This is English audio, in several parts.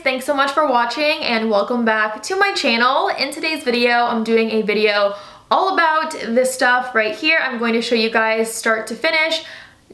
thanks so much for watching and welcome back to my channel. In today's video, I'm doing a video all about this stuff right here. I'm going to show you guys start to finish.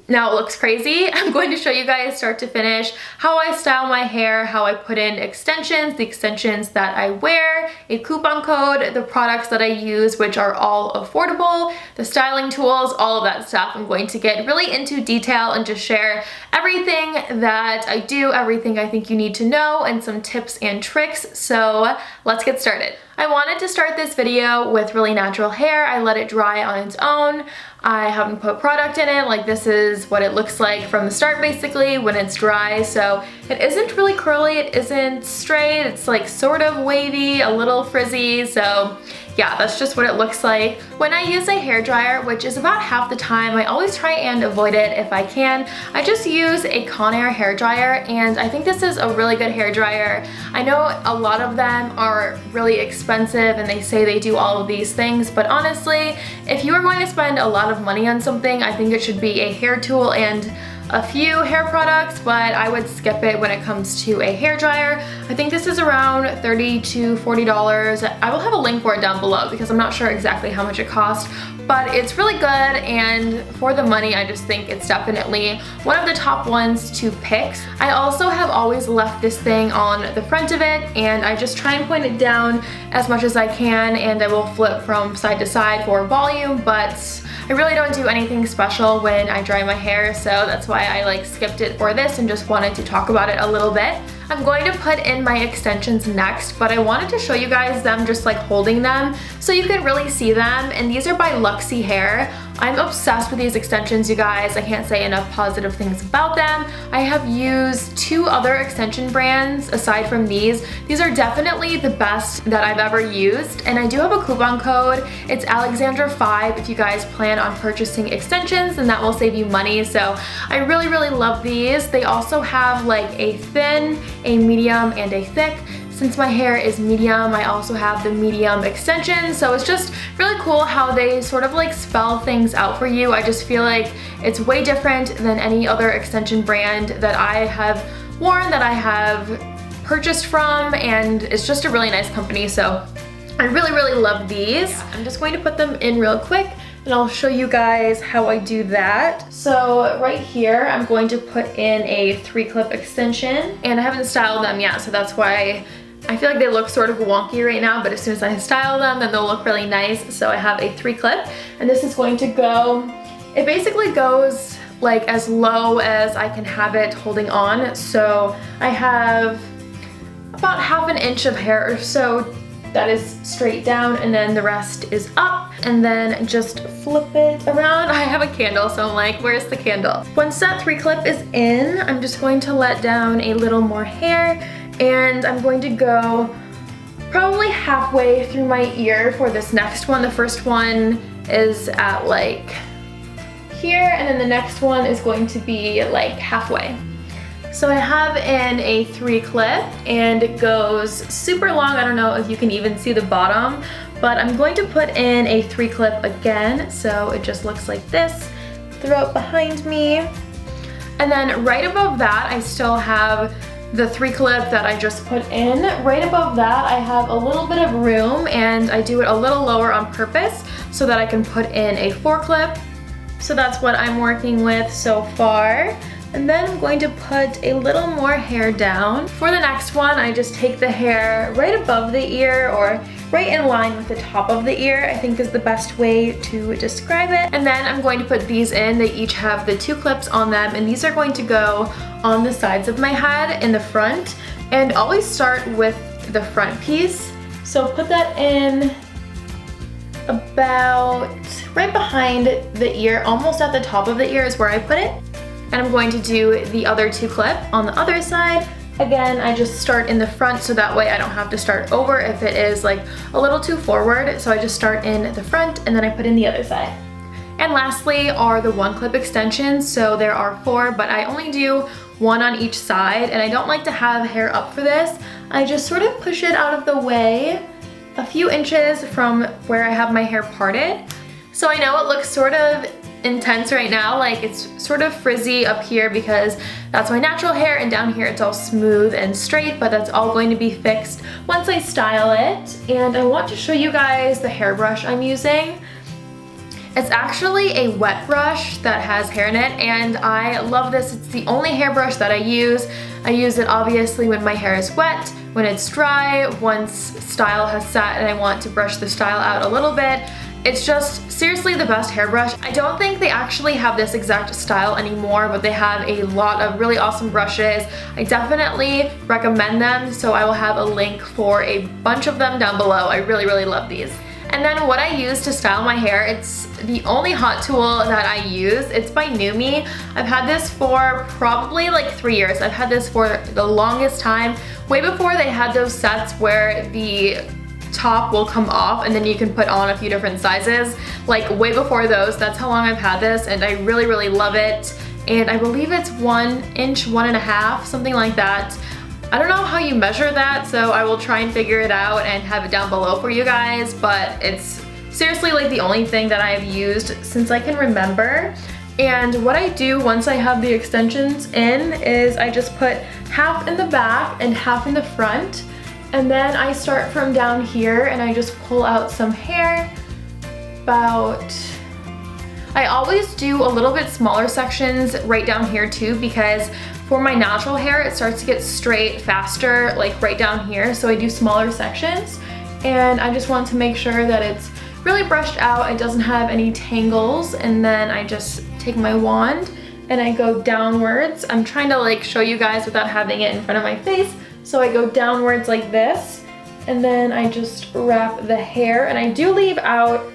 Now it looks crazy. I'm going to show you guys start to finish how I style my hair, how I put in extensions, the extensions that I wear, a coupon code, the products that I use, which are all affordable, the styling tools, all of that stuff. I'm going to get really into detail and just share everything that I do, everything I think you need to know, and some tips and tricks. So let's get started. I wanted to start this video with really natural hair. I let it dry on its own. I haven't put product in it. Like, this is what it looks like from the start basically when it's dry. So it isn't really curly, it isn't straight, it's like sort of wavy, a little frizzy. So yeah, that's just what it looks like. When I use a hairdryer, which is about half the time, I always try and avoid it if I can. I just use a Conair hairdryer, and I think this is a really good hairdryer. I know a lot of them are really expensive and they say they do all of these things, but honestly, if you are going to spend a lot of money on something, I think it should be a hair tool and a few hair products, but I would skip it when it comes to a hairdryer. I think this is around $30 to $40. I will have a link for it down below because I'm not sure exactly how much it costs, but it's really good, and for the money, I just think it's definitely one of the top ones to pick. I also have always left this thing on the front of it, and I just try and point it down as much as I can, and I will flip from side to side for volume, but I really don't do anything special when I dry my hair, so that's why I skipped it for this and just wanted to talk about it a little bit. I'm going to put in my extensions next, but I wanted to show you guys them just holding them so you can really see them, and these are by Luxy Hair. I'm obsessed with these extensions, you guys. I can't say enough positive things about them. I have used two other extension brands aside from these. These are definitely the best that I've ever used, and I do have a coupon code. It's Alexandra 5 if you guys plan on purchasing extensions, and that will save you money. So I really love these. They also have a thin, a medium, and a thick. Since my hair is medium, I also have the medium extension, so it's just really cool how they sort of spell things out for you. I just feel like it's way different than any other extension brand that I have worn, that I have purchased from, and it's just a really nice company, so I really love these. Yeah, I'm just going to put them in real quick, and I'll show you guys how I do that. So right here, I'm going to put in a 3-clip extension, and I haven't styled them yet, so that's why I feel like they look sort of wonky right now, but as soon as I style them, then they'll look really nice. So I have a 3-clip, and this is going to go, it basically goes as low as I can have it holding on. So I have about ½ an inch of hair or so that is straight down, and then the rest is up, and then just flip it around. I have a candle, so I'm like, where's the candle? Once that 3-clip is in, I'm just going to let down a little more hair, and I'm going to go probably halfway through my ear for this next one. The first one is at here, and then the next one is going to be halfway. So I have in a 3-clip, and it goes super long. I don't know if you can even see the bottom, but I'm going to put in a 3-clip again, so it just looks like this. Throw it behind me, and then right above that, I still have the 3-clip that I just put in. Right above that, I have a little bit of room, and I do it a little lower on purpose so that I can put in a 4-clip. So that's what I'm working with so far. And then I'm going to put a little more hair down. For the next one, I just take the hair right above the ear, or right in line with the top of the ear, I think is the best way to describe it. And then I'm going to put these in. They each have the 2 clips on them, and these are going to go on the sides of my head in the front. And always start with the front piece. So put that in about right behind the ear, almost at the top of the ear is where I put it. And I'm going to do the other 2-clip on the other side. Again, I just start in the front so that way I don't have to start over if it is a little too forward. So I just start in the front, and then I put in the other side. And lastly are the 1-clip extensions. So there are 4, but I only do 1 on each side, and I don't like to have hair up for this. I just sort of push it out of the way a few inches from where I have my hair parted. So I know it looks sort of intense right now. Like it's sort of frizzy up here because that's my natural hair, and down here it's all smooth and straight, but that's all going to be fixed once I style it. And I want to show you guys the hairbrush I'm using. It's actually a wet brush that has hair in it, and I love this. It's the only hairbrush that I use. I use it obviously when my hair is wet, when it's dry, once style has set and I want to brush the style out a little bit. It's just seriously the best hairbrush. I don't think they actually have this exact style anymore, but they have a lot of really awesome brushes. I definitely recommend them, so I will have a link for a bunch of them down below. I really love these. And then what I use to style my hair, it's the only hot tool that I use. It's by NewMe. I've had this for probably like 3 years. I've had this for the longest time, way before they had those sets where the top will come off and then you can put on a few different sizes. Like way before those, that's how long I've had this, and I really love it. And I believe it's 1 inch, 1.5, something like that. I don't know how you measure that, so I will try and figure it out and have it down below for you guys, but it's seriously like the only thing that I have used since I can remember. And what I do once I have the extensions in is I just put half in the back and half in the front, and then I start from down here and I just pull out some hair. I always do a little bit smaller sections right down here too, because for my natural hair, it starts to get straight faster, like right down here. So I do smaller sections, and I just want to make sure that it's really brushed out. It doesn't have any tangles. And then I just take my wand and I go downwards. I'm trying to like show you guys without having it in front of my face. So I go downwards like this, and then I just wrap the hair, and I do leave out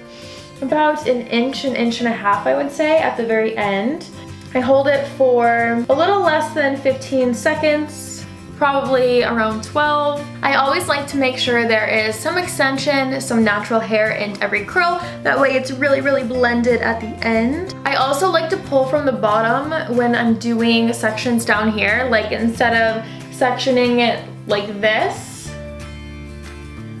about an inch and a half, I would say, at the very end. I hold it for a little less than 15 seconds, probably around 12. I always like to make sure there is some extension, some natural hair in every curl. That way it's really blended at the end. I also like to pull from the bottom when I'm doing sections down here. Like instead of sectioning it like this,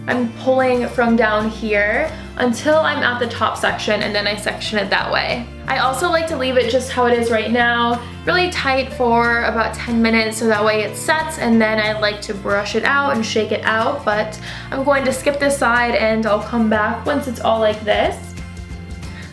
I'm pulling from down here until I'm at the top section, and then I section it that way. I also like to leave it just how it is right now, really tight for about 10 minutes so that way it sets, and then I like to brush it out and shake it out, but I'm going to skip this side and I'll come back once it's all like this.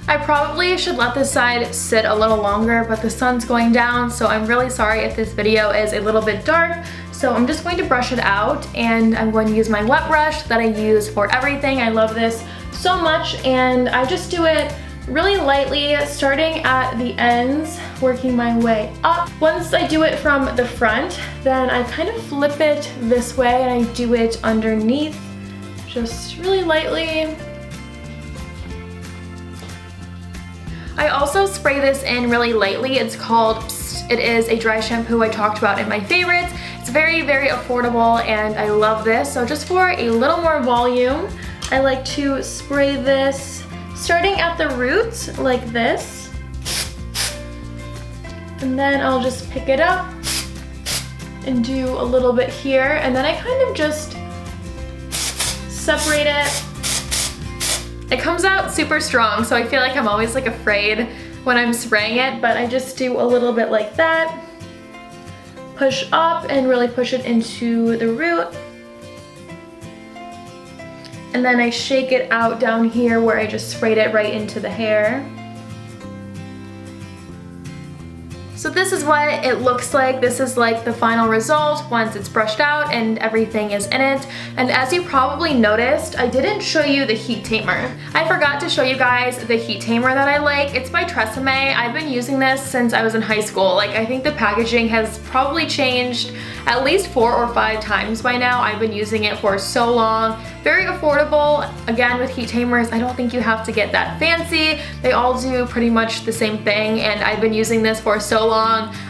I probably should let this side sit a little longer, but the sun's going down, so I'm really sorry if this video is a little bit dark. So I'm just going to brush it out, and I'm going to use my wet brush that I use for everything. I love this so much, and I just do it really lightly, starting at the ends, working my way up. Once I do it from the front, then I kind of flip it this way and I do it underneath, just really lightly. I also spray this in really lightly. It's called Psst. It is a dry shampoo I talked about in my favorites. It's very affordable, and I love this. So just for a little more volume, I like to spray this starting at the roots like this. And then I'll just pick it up and do a little bit here, and then I kind of just separate it. It comes out super strong, so I feel like I'm always like afraid when I'm spraying it, but I just do a little bit like that. Push up and really push it into the root. And then I shake it out down here where I just sprayed it right into the hair. So this is what it looks like. This is like the final result once it's brushed out and everything is in it. And as you probably noticed, I didn't show you the heat tamer. I forgot to show you guys the heat tamer that I like. It's by Tresemme. I've been using this since I was in high school. Like, I think the packaging has probably changed at least 4 or 5 times by now. I've been using it for so long. Very affordable. Again, with heat tamers, I don't think you have to get that fancy. They all do pretty much the same thing, and I've been using this for so long.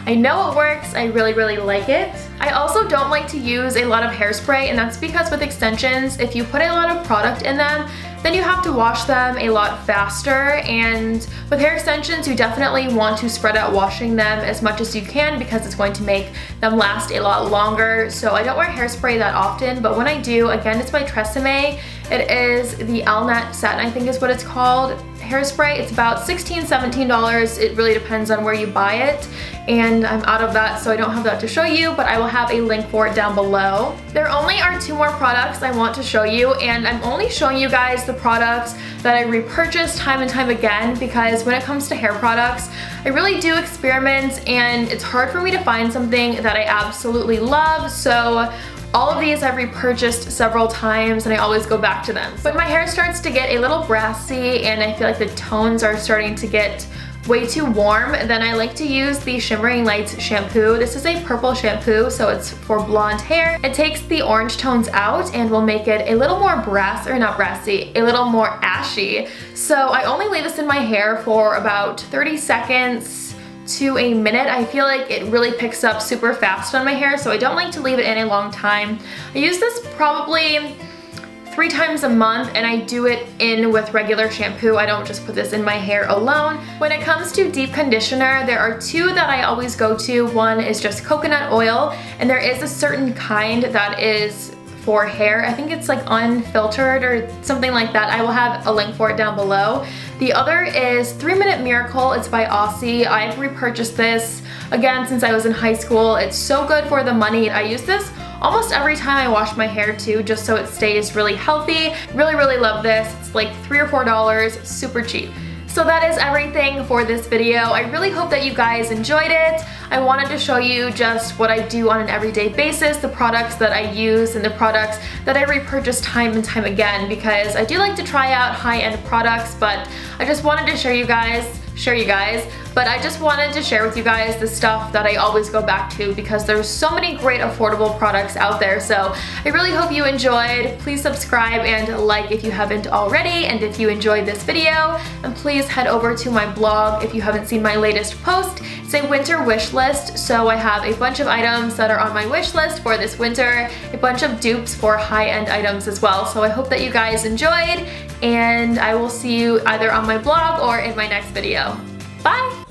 I know it works. I really like it. I also don't like to use a lot of hairspray, and that's because with extensions, if you put a lot of product in them, then you have to wash them a lot faster, and with hair extensions you definitely want to spread out washing them as much as you can because it's going to make them last a lot longer. So I don't wear hairspray that often, but when I do, again, it's by Tresemme. It is the Alnet Satin, I think is what it's called. hairspray. It's about $16, $17. It really depends on where you buy it, and I'm out of that, so I don't have that to show you, but I will have a link for it down below. There only are 2 more products I want to show you, and I'm only showing you guys the products that I repurchase time and time again, because when it comes to hair products, I really do experiment, and it's hard for me to find something that I absolutely love, so all of these I've repurchased several times and I always go back to them. When my hair starts to get a little brassy and I feel like the tones are starting to get way too warm, then I like to use the Shimmering Lights shampoo. This is a purple shampoo, so it's for blonde hair. It takes the orange tones out and will make it a little more a little more ashy. So I only leave this in my hair for about 30 seconds to a minute. I feel like it really picks up super fast on my hair, so I don't like to leave it in a long time. I use this probably 3 times a month, and I do it in with regular shampoo. I don't just put this in my hair alone. When it comes to deep conditioner, there are 2 that I always go to. One is just coconut oil, and there is a certain kind that is for hair. I think it's like unfiltered or something like that. I will have a link for it down below. The other is 3 Minute Miracle. It's by Aussie. I've repurchased this again since I was in high school. It's so good for the money. I use this almost every time I wash my hair too, just so it stays really healthy. Really love this. It's like $3 or $4, super cheap. So that is everything for this video. I really hope that you guys enjoyed it. I wanted to show you just what I do on an everyday basis, the products that I use and the products that I repurchase time and time again, because I do like to try out high-end products, but I just wanted to share with you guys the stuff that I always go back to, because there's so many great affordable products out there. So I really hope you enjoyed. Please subscribe and like if you haven't already, and if you enjoyed this video, and please head over to my blog if you haven't seen my latest post. It's a winter wish list, so I have a bunch of items that are on my wish list for this winter, a bunch of dupes for high-end items as well. So I hope that you guys enjoyed, and I will see you either on my blog or in my next video. Bye!